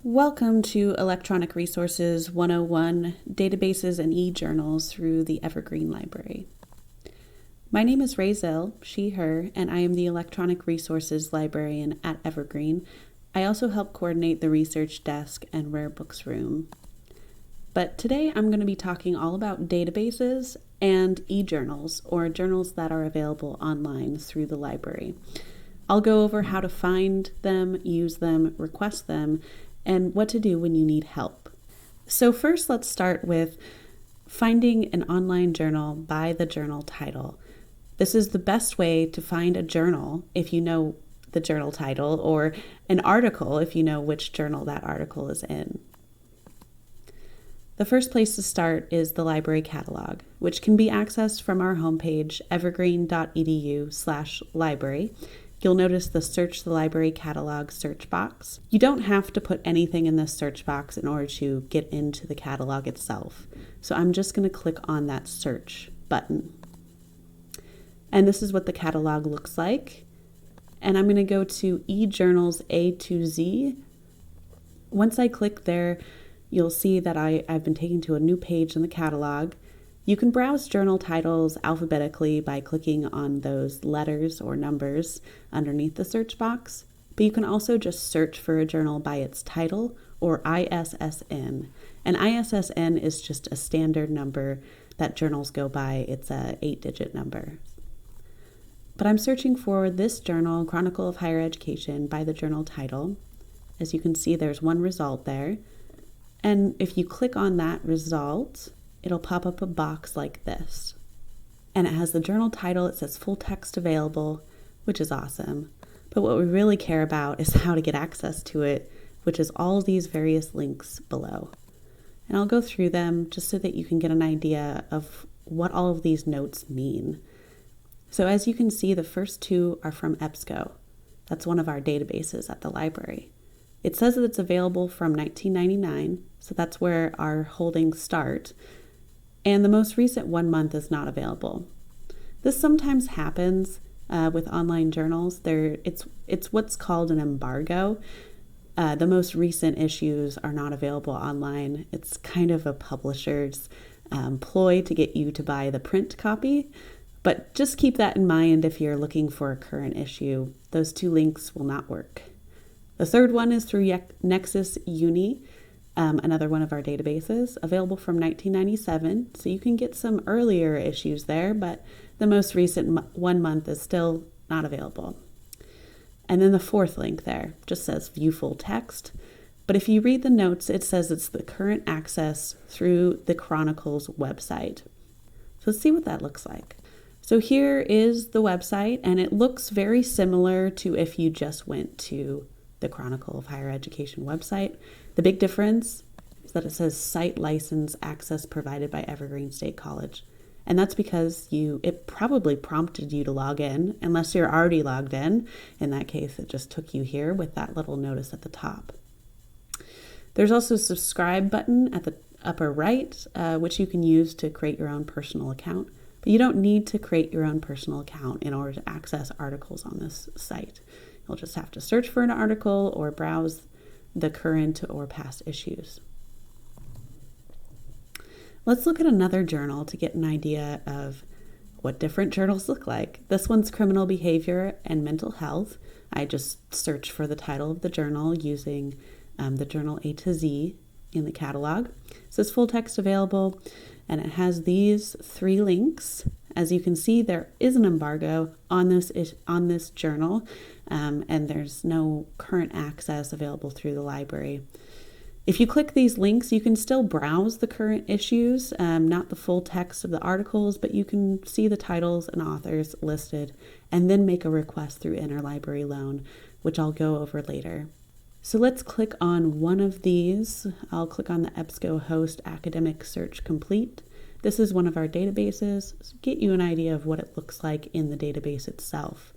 Welcome to Electronic Resources 101, Databases and e-Journals through the Evergreen Library. My name is Ray, she, her, and I am the Electronic Resources Librarian at Evergreen. I also help coordinate the research desk and rare books room. But today I'm going to be talking all about databases and e-journals, or journals that are available online through the library. I'll go over how to find them, use them, request them, and what to do when you need help. So first, let's start with finding an online journal by the journal title. This is the best way to find a journal if you know the journal title, or an article if you know which journal that article is in. The first place to start is the library catalog, which can be accessed from our homepage, evergreen.edu/library. You'll notice the Search the Library Catalog search box. You don't have to put anything in this search box in order to get into the catalog itself. So I'm just going to click on that search button. And this is what the catalog looks like. And I'm going to go to eJournals A to Z. Once I click there, you'll see that I've been taken to a new page in the catalog. You can browse journal titles alphabetically by clicking on those letters or numbers underneath the search box, but you can also just search for a journal by its title or ISSN. And ISSN is just a standard number that journals go by. It's a 8-digit number. But I'm searching for this journal, Chronicle of Higher Education, by the journal title. As you can see, there's one result there. And if you click on that result, it'll pop up a box like this. And it has the journal title. It says full text available, which is awesome. But what we really care about is how to get access to it, which is all these various links below. And I'll go through them just so that you can get an idea of what all of these notes mean. So as you can see, the first two are from EBSCO. That's one of our databases at the library. It says that it's available from 1999, so that's where our holdings start. And the most recent 1 month is not available. This sometimes happens with online journals. It's what's called an embargo. The most recent issues are not available online. It's kind of a publisher's ploy to get you to buy the print copy. But just keep that in mind if you're looking for a current issue. Those two links will not work. The third one is through Nexus Uni. Another one of our databases, available from 1997, so you can get some earlier issues there, but the most recent 1 month is still not available. And then the fourth link there just says view full text, but if you read the notes, it says it's the current access through the Chronicle's website. So let's see what that looks like. So here is the website, and it looks very similar to if you just went to the Chronicle of Higher Education website. The big difference is that it says site license access provided by Evergreen State College. And that's because it probably prompted you to log in, unless you're already logged in. In that case, it just took you here with that little notice at the top. There's also a subscribe button at the upper right, which you can use to create your own personal account. But you don't need to create your own personal account in order to access articles on this site. You'll just have to search for an article or browse the current or past issues. Let's look at another journal to get an idea of what different journals look like. This one's Criminal Behavior and Mental Health. I just searched for the title of the journal using the journal A to Z in the catalog. It says full text available, and it has these 3 links. As you can see, there is an embargo on this journal, and there's no current access available through the library. If you click these links, you can still browse the current issues, not the full text of the articles, but you can see the titles and authors listed, and then make a request through Interlibrary loan, which I'll go over later. So let's click on one of these. I'll click on the EBSCO Host Academic Search Complete. This is one of our databases, so get you an idea of what it looks like in the database itself.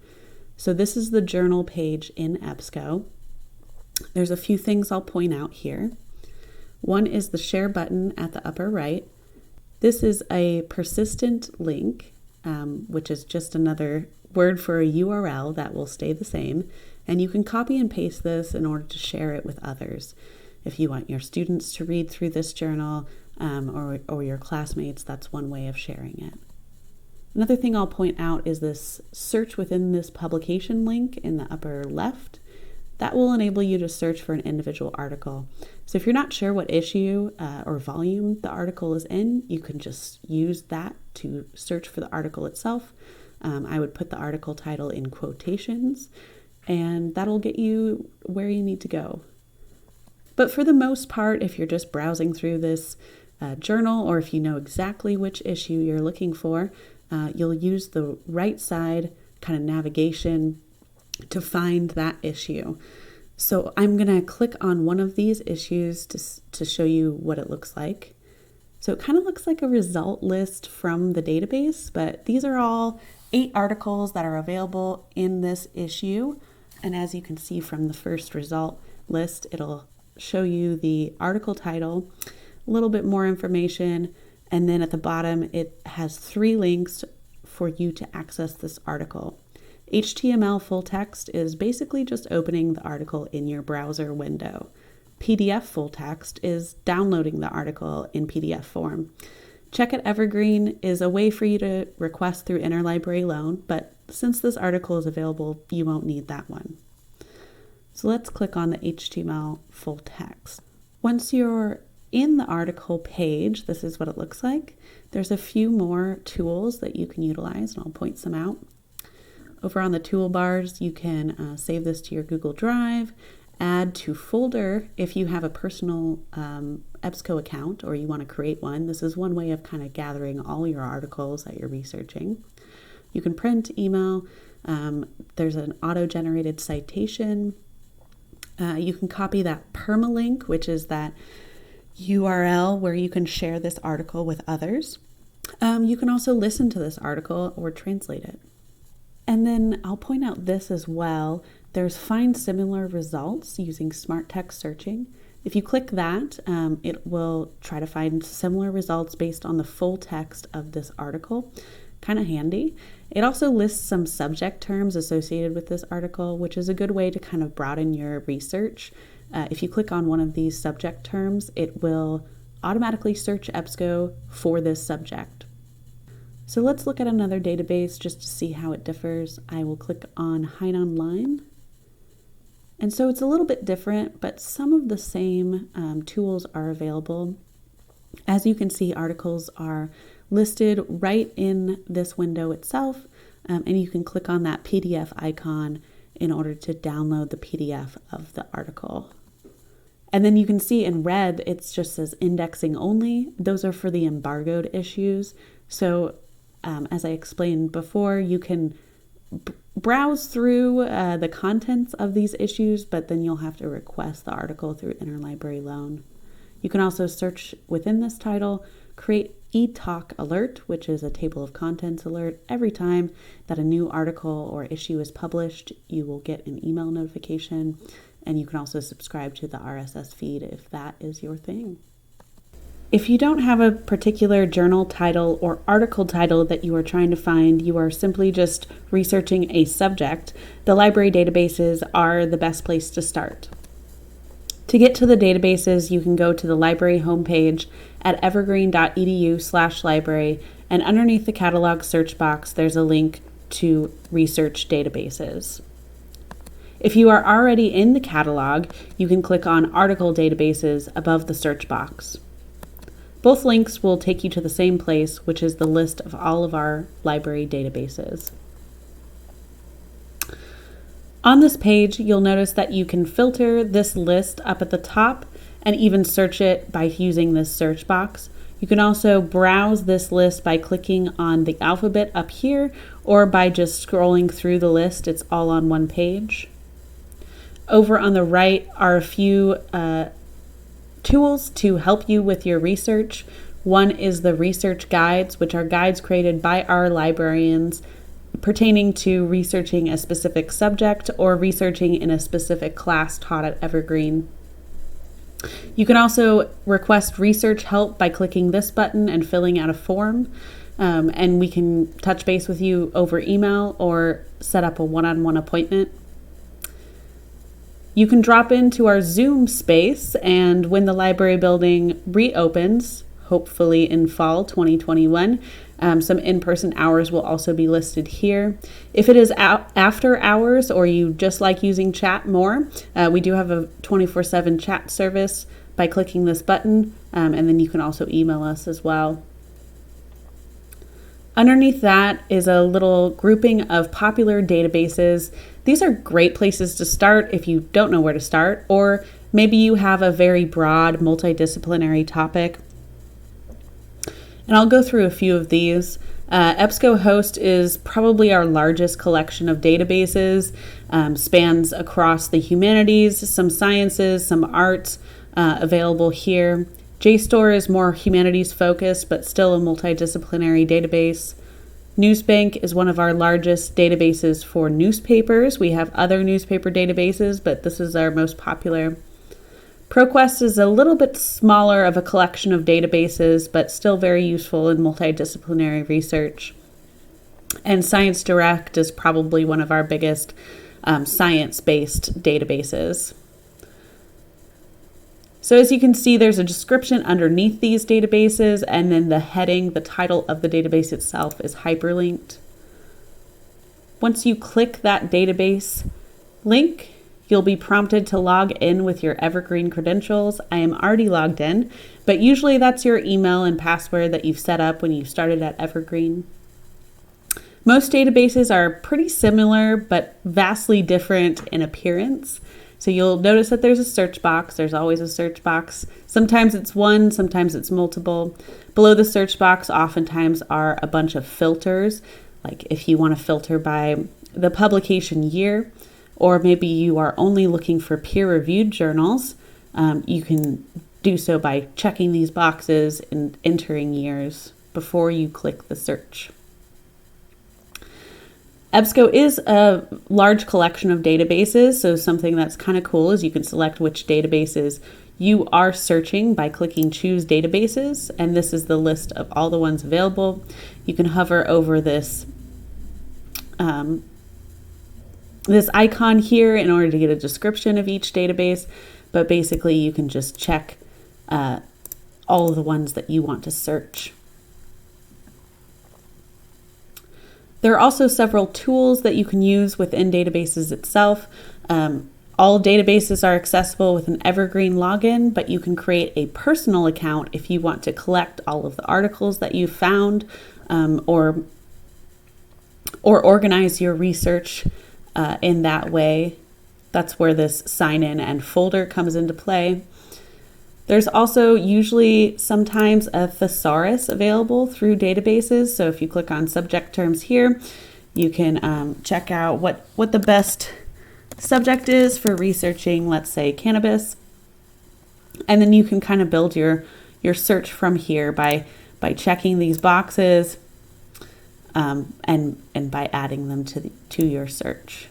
So this is the journal page in EBSCO. There's a few things I'll point out here. One is the share button at the upper right. This is a persistent link, which is just another word for a URL that will stay the same. And you can copy and paste this in order to share it with others. If you want your students to read through this journal or your classmates, that's one way of sharing it. Another thing I'll point out is this search within this publication link in the upper left. That will enable you to search for an individual article. So if you're not sure what issue or volume the article is in, you can just use that to search for the article itself. I would put the article title in quotations, and that'll get you where you need to go. But for the most part, if you're just browsing through this journal, or if you know exactly which issue you're looking for, you'll use the right side kind of navigation to find that issue. So I'm going to click on one of these issues to show you what it looks like. So it kind of looks like a result list from the database, but these are all 8 articles that are available in this issue. And as you can see from the first result list, it'll show you the article title, a little bit more information, and then at the bottom it has 3 links for you to access this article. HTML full text is basically just opening the article in your browser window. PDF full text is downloading the article in PDF form. Check at Evergreen is a way for you to request through Interlibrary loan, but since this article is available, you won't need that one. So let's click on the HTML full text. Once you're in the article page, this is what it looks like. There's a few more tools that you can utilize, and I'll point some out. Over on the toolbars, you can save this to your Google Drive, add to folder if you have a personal EBSCO account or you want to create one. This is one way of kind of gathering all your articles that you're researching. You can print, email. There's an auto-generated citation. You can copy that permalink, which is that URL where you can share this article with others. You can also listen to this article or translate it. And then I'll point out this as well. There's find similar results using smart text searching. If you click that, it will try to find similar results based on the full text of this article. Kind of handy. It also lists some subject terms associated with this article, which is a good way to kind of broaden your research. If you click on one of these subject terms, it will automatically search EBSCO for this subject. So let's look at another database just to see how it differs. I will click on Hide Online. And so it's a little bit different, but some of the same tools are available. As you can see, articles are listed right in this window itself, and you can click on that PDF icon in order to download the PDF of the article. And then you can see in red, it just says indexing only. Those are for the embargoed issues. So as I explained before, you can browse through the contents of these issues, but then you'll have to request the article through Interlibrary loan. You can also search within this title, create e-talk alert, which is a table of contents alert. Every time that a new article or issue is published, you will get an email notification, and you can also subscribe to the RSS feed if that is your thing. If you don't have a particular journal title or article title that you are trying to find, you are simply just researching a subject, the library databases are the best place to start. To get to the databases, you can go to the library homepage at evergreen.edu/library, and underneath the catalog search box, there's a link to research databases. If you are already in the catalog, you can click on article databases above the search box. Both links will take you to the same place, which is the list of all of our library databases. On this page, you'll notice that you can filter this list up at the top and even search it by using this search box. You can also browse this list by clicking on the alphabet up here or by just scrolling through the list. It's all on one page. Over on the right are a few tools to help you with your research. One is the research guides, which are guides created by our librarians pertaining to researching a specific subject or researching in a specific class taught at Evergreen. You can also request research help by clicking this button and filling out a form, and we can touch base with you over email or set up a one-on-one appointment. You can drop into our Zoom space, and when the library building reopens, hopefully in fall 2021, some in-person hours will also be listed here. If it is after hours or you just like using chat more, we do have a 24/7 chat service by clicking this button, and then you can also email us as well. Underneath that is a little grouping of popular databases. These are great places to start if you don't know where to start, or maybe you have a very broad multidisciplinary topic. And I'll go through a few of these. EBSCOhost is probably our largest collection of databases, spans across the humanities, some sciences, some arts, available here. JSTOR is more humanities focused, but still a multidisciplinary database. Newsbank is one of our largest databases for newspapers. We have other newspaper databases, but this is our most popular. ProQuest is a little bit smaller of a collection of databases, but still very useful in multidisciplinary research. And ScienceDirect is probably one of our biggest science-based databases. So as you can see, there's a description underneath these databases, and then the heading, the title of the database itself is hyperlinked. Once you click that database link, you'll be prompted to log in with your Evergreen credentials. I am already logged in, but usually that's your email and password that you've set up when you started at Evergreen. Most databases are pretty similar, but vastly different in appearance. So you'll notice that there's a search box. There's always a search box. Sometimes it's one, sometimes it's multiple. Below the search box, oftentimes are a bunch of filters. Like if you want to filter by the publication year, or maybe you are only looking for peer-reviewed journals, you can do so by checking these boxes and entering years before you click the search. EBSCO is a large collection of databases, so something that's kind of cool is you can select which databases you are searching by clicking Choose Databases, and this is the list of all the ones available. You can hover over this this icon here in order to get a description of each database, but basically you can just check all of the ones that you want to search. There are also several tools that you can use within databases itself. All databases are accessible with an Evergreen login, but you can create a personal account if you want to collect all of the articles that you found, or organize your research in that way. That's where this sign in and folder comes into play. There's also usually sometimes a thesaurus available through databases. So if you click on subject terms here, you can check out what the best subject is for researching, let's say, cannabis. And then you can kind of build your search from here by checking these boxes and by adding them to your search.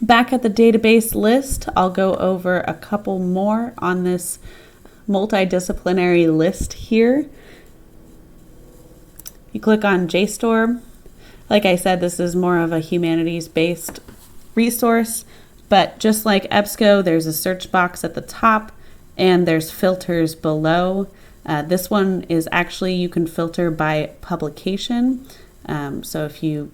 Back at the database list, I'll go over a couple more on this multidisciplinary list here. You click on JSTOR. Like I said, this is more of a humanities-based resource, but just like EBSCO, there's a search box at the top and there's filters below. This one is actually, you can filter by publication. So if you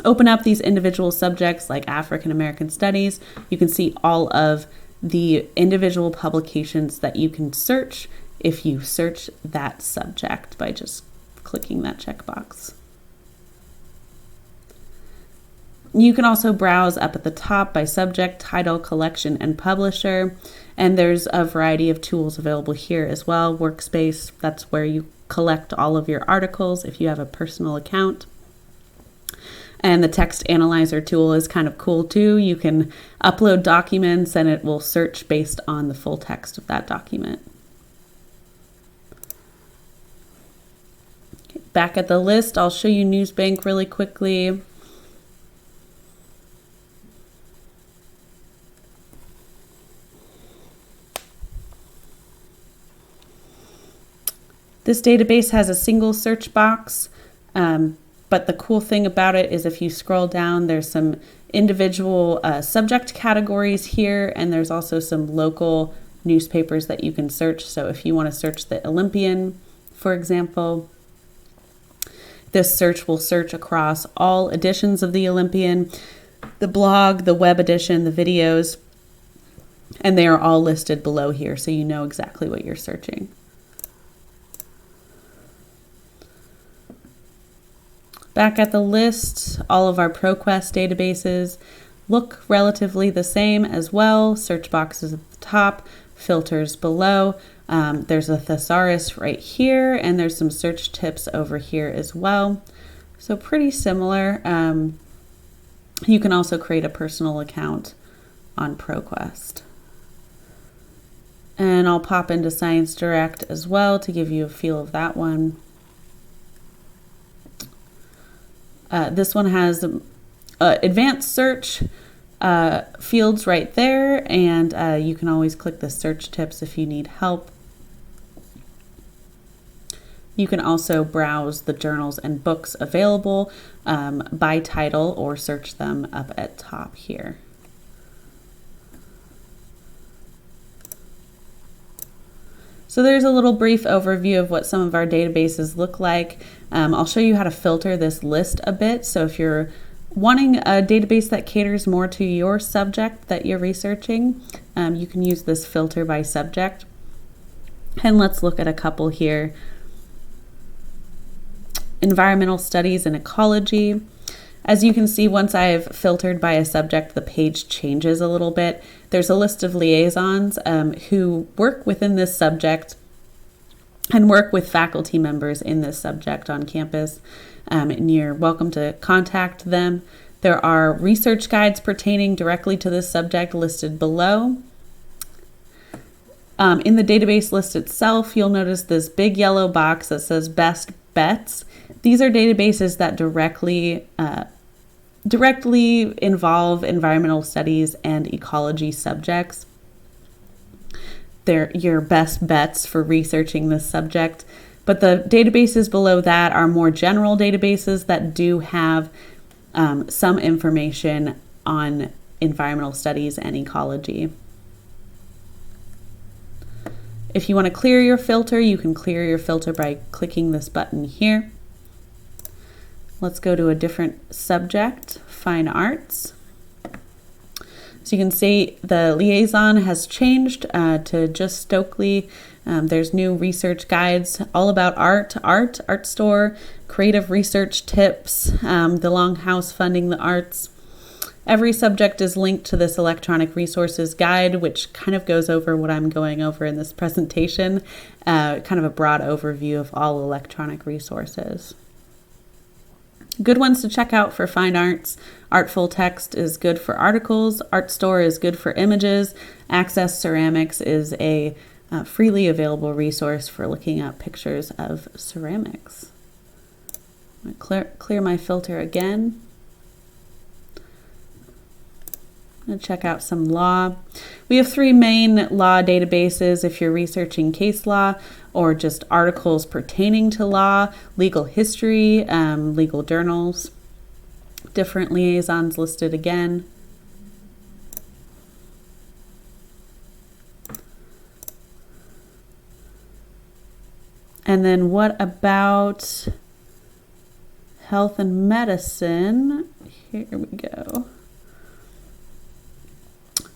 open up these individual subjects like African American Studies, you can see all of the individual publications that you can search if you search that subject by just clicking that checkbox. You can also browse up at the top by subject, title, collection, and publisher. And there's a variety of tools available here as well. Workspace, that's where you collect all of your articles if you have a personal account. And the text analyzer tool is kind of cool too. You can upload documents and it will search based on the full text of that document. Okay, back at the list, I'll show you Newsbank really quickly. This database has a single search box, but the cool thing about it is if you scroll down, there's some individual subject categories here, and there's also some local newspapers that you can search. So if you want to search the Olympian, for example, this search will search across all editions of the Olympian, the blog, the web edition, the videos, and they are all listed below here, so you know exactly what you're searching. Back at the list, all of our ProQuest databases look relatively the same as well. Search boxes at the top, filters below. There's a thesaurus right here, and there's some search tips over here as well. So pretty similar. You can also create a personal account on ProQuest. And I'll pop into Science Direct as well to give you a feel of that one. This one has advanced search fields right there, and you can always click the search tips if you need help. You can also browse the journals and books available by title or search them up at top here. So there's a little brief overview of what some of our databases look like. I'll show you how to filter this list a bit. So if you're wanting a database that caters more to your subject that you're researching, you can use this filter by subject. And let's look at a couple here. Environmental studies and ecology. As you can see, once I've filtered by a subject, the page changes a little bit. There's a list of liaisons who work within this subject and work with faculty members in this subject on campus, and you're welcome to contact them. There are research guides pertaining directly to this subject listed below. In the database list itself, you'll notice this big yellow box that says Best Bets. These are databases that directly involve environmental studies and ecology subjects. They're your best bets for researching this subject. But the databases below that are more general databases that do have some information on environmental studies and ecology. If you want to clear your filter, you can clear your filter by clicking this button here. Let's go to a different subject, fine arts. So you can see the liaison has changed to just Stokely. There's new research guides all about art store, creative research tips, the Longhouse funding the arts. Every subject is linked to this electronic resources guide, which kind of goes over what I'm going over in this presentation, kind of a broad overview of all electronic resources. Good ones to check out for fine arts. Artful Text is good for articles. Art Store is good for images. Access Ceramics is a freely available resource for looking at pictures of ceramics. I'm going to clear my filter again. I'm going to check out some law. We have 3 main law databases if you're researching case law or just articles pertaining to law, legal history, legal journals, different liaisons listed again. And then what about health and medicine? Here we go.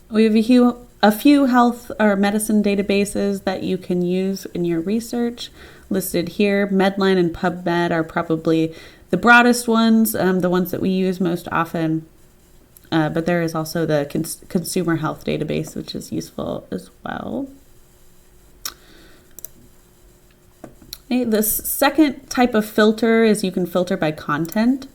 We have a few health or medicine databases that you can use in your research listed here. Medline and PubMed are probably the broadest ones, the ones that we use most often. But there is also the consumer health database, which is useful as well. Okay, the second type of filter is you can filter by content.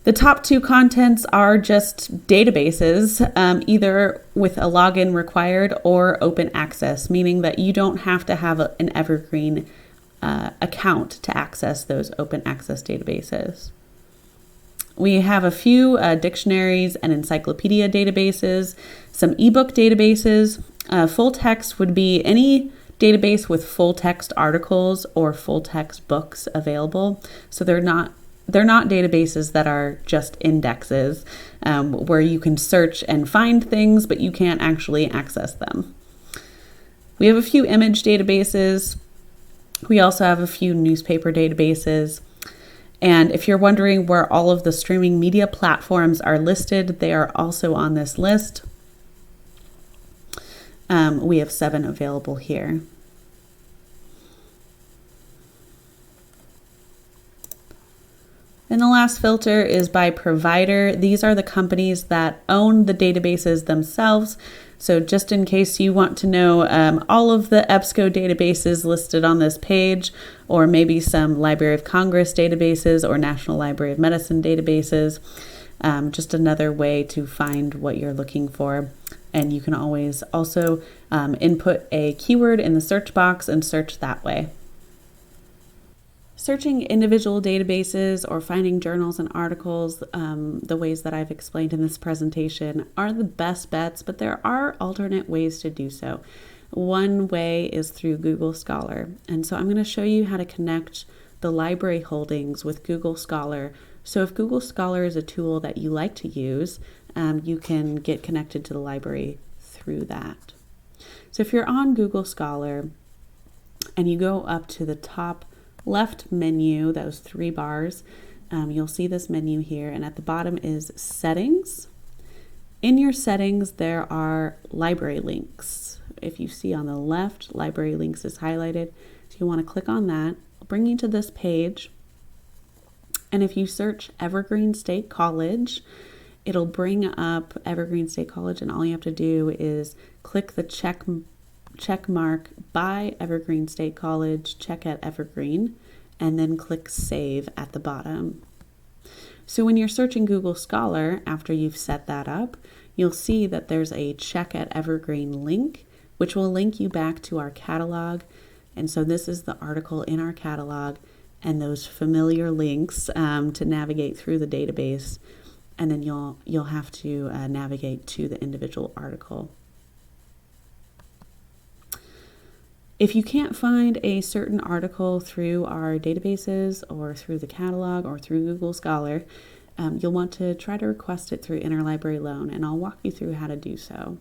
The top 2 contents are just databases, either with a login required or open access, meaning that you don't have to have an Evergreen account to access those open access databases. We have a few dictionaries and encyclopedia databases, some ebook databases. Full text would be any database with full text articles or full text books available. So they're not databases that are just indexes where you can search and find things, but you can't actually access them. We have a few image databases. We also have a few newspaper databases. And if you're wondering where all of the streaming media platforms are listed, they are also on this list. We have 7 available here. And the last filter is by provider. These are the companies that own the databases themselves. So just in case you want to know all of the EBSCO databases listed on this page, or maybe some Library of Congress databases or National Library of Medicine databases, just another way to find what you're looking for. And you can always also input a keyword in the search box and search that way. Searching individual databases or finding journals and articles, the ways that I've explained in this presentation, are the best bets, but there are alternate ways to do so. One way is through Google Scholar. And so I'm going to show you how to connect the library holdings with Google Scholar. So if Google Scholar is a tool that you like to use, you can get connected to the library through that. So if you're on Google Scholar and you go up to the top left menu, those 3 bars, you'll see this menu here, and at the bottom is Settings. In your settings, there are library links. If you see on the left, library links is highlighted. So you want to click on that. It'll bring you to this page. And if you search Evergreen State College, it'll bring up Evergreen State College, and all you have to do is click the check mark by Evergreen State College, check at Evergreen, and then click Save at the bottom. So when you're searching Google Scholar, after you've set that up, you'll see that there's a Check at Evergreen link, which will link you back to our catalog. And so this is the article in our catalog and those familiar links to navigate through the database. And then you'll have to navigate to the individual article. If you can't find a certain article through our databases or through the catalog or through Google Scholar, you'll want to try to request it through Interlibrary Loan, and I'll walk you through how to do so.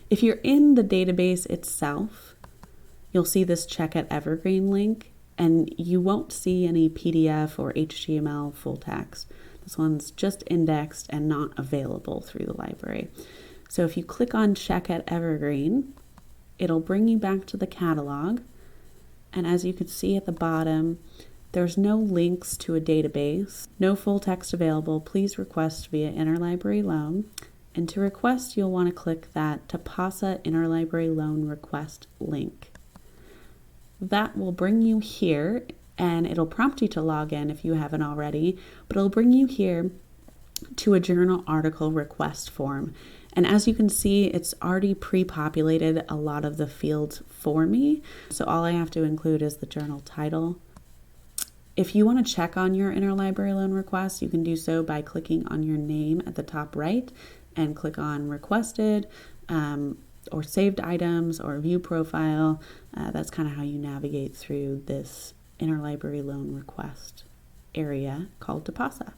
If you're in the database itself, you'll see this Check at Evergreen link, and you won't see any PDF or HTML full text. This one's just indexed and not available through the library. So if you click on Check at Evergreen, it'll bring you back to the catalog, and as you can see at the bottom, there's no links to a database, no full text available. Please request via Interlibrary Loan, and to request you'll want to click that Tipasa Interlibrary Loan Request link. That will bring you here, and it'll prompt you to log in if you haven't already, but it'll bring you here to a journal article request form. And as you can see, it's already pre-populated a lot of the fields for me. So all I have to include is the journal title. If you want to check on your Interlibrary Loan request, you can do so by clicking on your name at the top right and click on Requested or Saved Items or View Profile. That's kind of how you navigate through this Interlibrary Loan request area called Tipasa.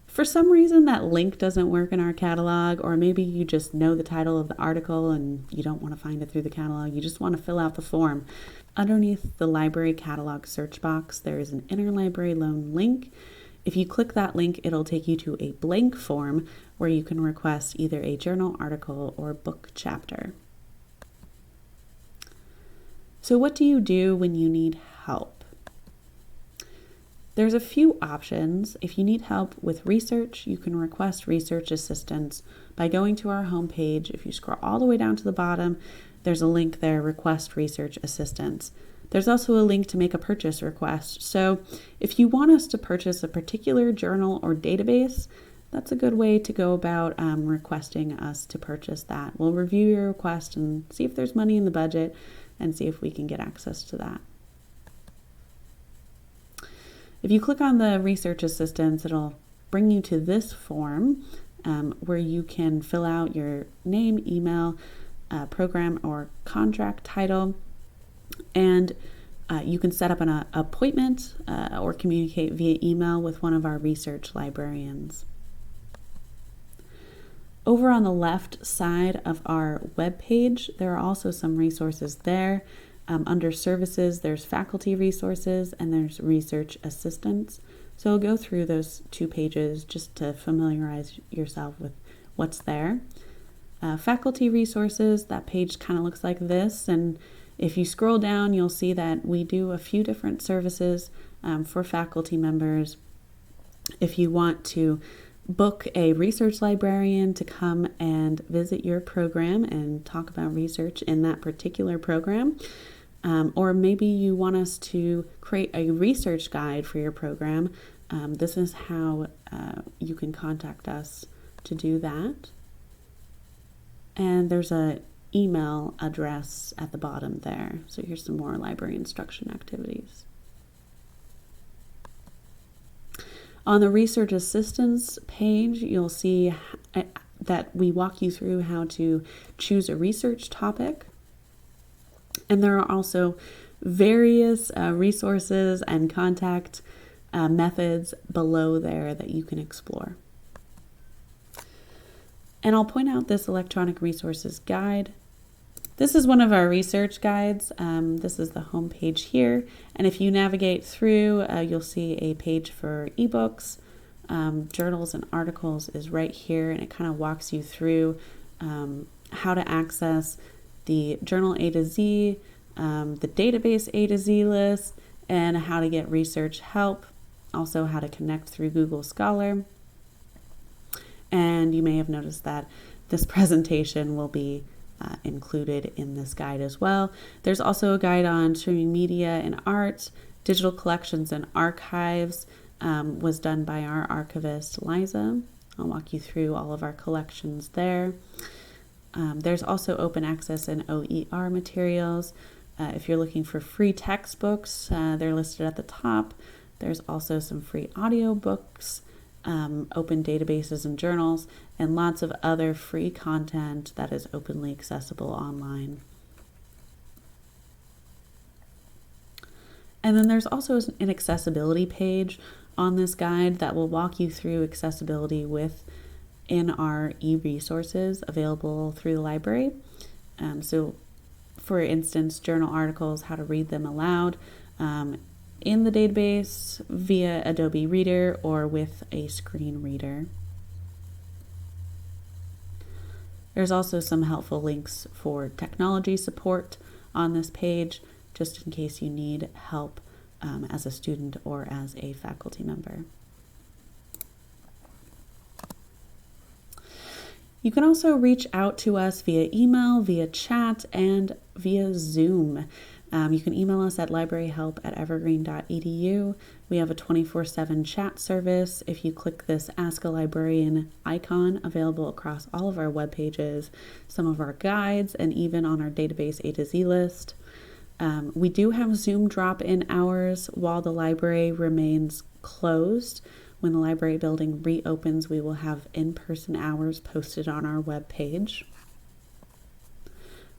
For some reason that link doesn't work in our catalog, or maybe you just know the title of the article and you don't want to find it through the catalog, you just want to fill out the form. Underneath the library catalog search box, there is an Interlibrary Loan link. If you click that link, it'll take you to a blank form where you can request either a journal article or book chapter. So what do you do when you need help? There's a few options. If you need help with research, you can request research assistance by going to our homepage. If you scroll all the way down to the bottom, there's a link there, Request Research Assistance. There's also a link to make a purchase request. So if you want us to purchase a particular journal or database, that's a good way to go about requesting us to purchase that. We'll review your request and see if there's money in the budget and see if we can get access to that. If you click on the research assistance, it'll bring you to this form where you can fill out your name, email, program or contract title, and you can set up an appointment or communicate via email with one of our research librarians. Over on the left side of our web page, there are also some resources there. Under services, there's faculty resources and there's research assistance. So I'll go through those two pages just to familiarize yourself with what's there. Faculty resources, that page kind of looks like this, and if you scroll down, you'll see that we do a few different services for faculty members. If you want to book a research librarian to come and visit your program and talk about research in that particular program, or maybe you want us to create a research guide for your program, this is how you can contact us to do that. And there's an email address at the bottom there. So here's some more library instruction activities. On the research assistance page, you'll see that we walk you through how to choose a research topic. And there are also various resources and contact methods below there that you can explore. And I'll point out this electronic resources guide. This is one of our research guides. This is the home page here. And if you navigate through, you'll see a page for ebooks. Journals and articles is right here, and it kind of walks you through how to access the journal A to Z, the database A to Z list, and how to get research help. Also how to connect through Google Scholar. And you may have noticed that this presentation will be included in this guide as well. There's also a guide on streaming media and art, digital collections and archives, was done by our archivist, Liza. I'll walk you through all of our collections there. There's also open access and OER materials. If you're looking for free textbooks, they're listed at the top. There's also some free audiobooks, open databases and journals, and lots of other free content that is openly accessible online. And then there's also an accessibility page on this guide that will walk you through accessibility within our e-resources available through the library. So for instance, journal articles, how to read them aloud, in the database via Adobe Reader or with a screen reader. There's also some helpful links for technology support on this page, just in case you need help as a student or as a faculty member. You can also reach out to us via email, via chat, and via Zoom. You can email us at libraryhelp@evergreen.edu. We have a 24/7 chat service. If you click this Ask a Librarian icon, available across all of our web pages, some of our guides, and even on our database A to Z list. We do have Zoom drop-in hours while the library remains closed. When the library building reopens, we will have in-person hours posted on our web page.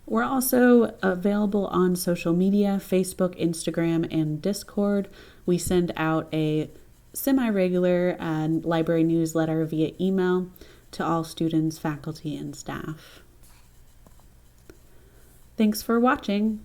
We're also available on social media, Facebook, Instagram, and Discord. We send out a semi-regular library newsletter via email to all students, faculty, and staff. Thanks for watching.